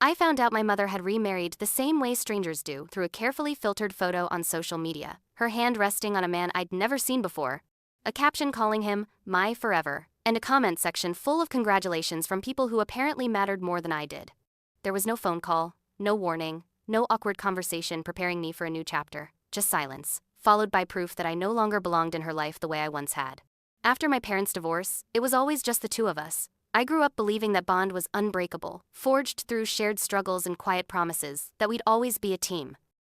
I found out my mother had remarried the same way strangers do, through a carefully filtered photo on social media, her hand resting on a man I'd never seen before, a caption calling him my forever, and a comment section full of congratulations from people who apparently mattered more than I did. There was no phone call, no warning, no awkward conversation preparing me for a new chapter, just silence, followed by proof that I no longer belonged in her life the way I once had. After my parents' divorce, it was always just the two of us. I grew up believing that bond was unbreakable, forged through shared struggles and quiet promises, that we'd always be a team.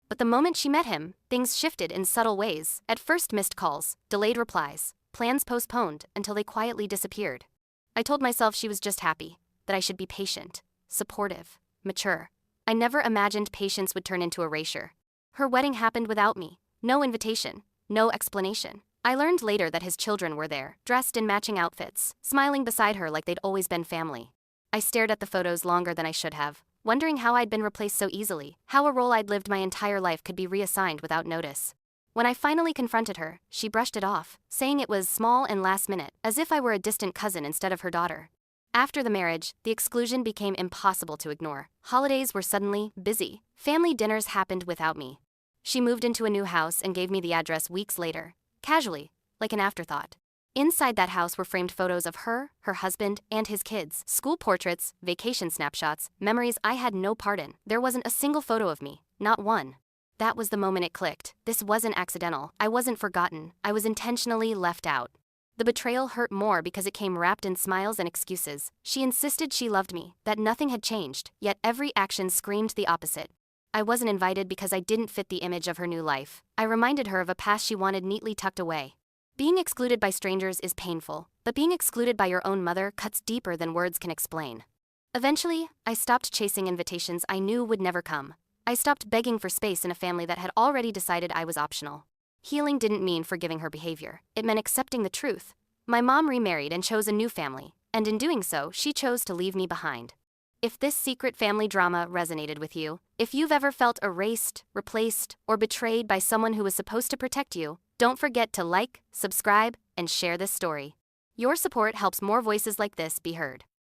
But the moment she met him, things shifted in subtle ways. At first, missed calls, delayed replies, plans postponed until they quietly disappeared. I told myself she was just happy, that I should be patient, supportive, mature. I never imagined patience would turn into erasure. Her wedding happened without me, no invitation, no explanation. I learned later that his children were there, dressed in matching outfits, smiling beside her like they'd always been family. I stared at the photos longer than I should have, wondering how I'd been replaced so easily, how a role I'd lived my entire life could be reassigned without notice. When I finally confronted her, she brushed it off, saying it was small and last minute, as if I were a distant cousin instead of her daughter. After the marriage, the exclusion became impossible to ignore. Holidays were suddenly busy. Family dinners happened without me. She moved into a new house and gave me the address weeks later, casually, like an afterthought. Inside that house were framed photos of her husband, and his kids, school portraits, vacation snapshots, memories I had no part in. There wasn't a single photo of me, not one. That was the moment it clicked. This wasn't accidental. I wasn't forgotten. I was intentionally left out. The betrayal hurt more because it came wrapped in smiles and excuses. She insisted she loved me, that nothing had changed, yet every action screamed the opposite. I wasn't invited because I didn't fit the image of her new life. I reminded her of a past she wanted neatly tucked away. Being excluded by strangers is painful, but being excluded by your own mother cuts deeper than words can explain. Eventually, I stopped chasing invitations I knew would never come. I stopped begging for space in a family that had already decided I was optional. Healing didn't mean forgiving her behavior. It meant accepting the truth. My mom remarried and chose a new family, and in doing so, she chose to leave me behind. If this secret family drama resonated with you, if you've ever felt erased, replaced, or betrayed by someone who was supposed to protect you, don't forget to like, subscribe, and share this story. Your support helps more voices like this be heard.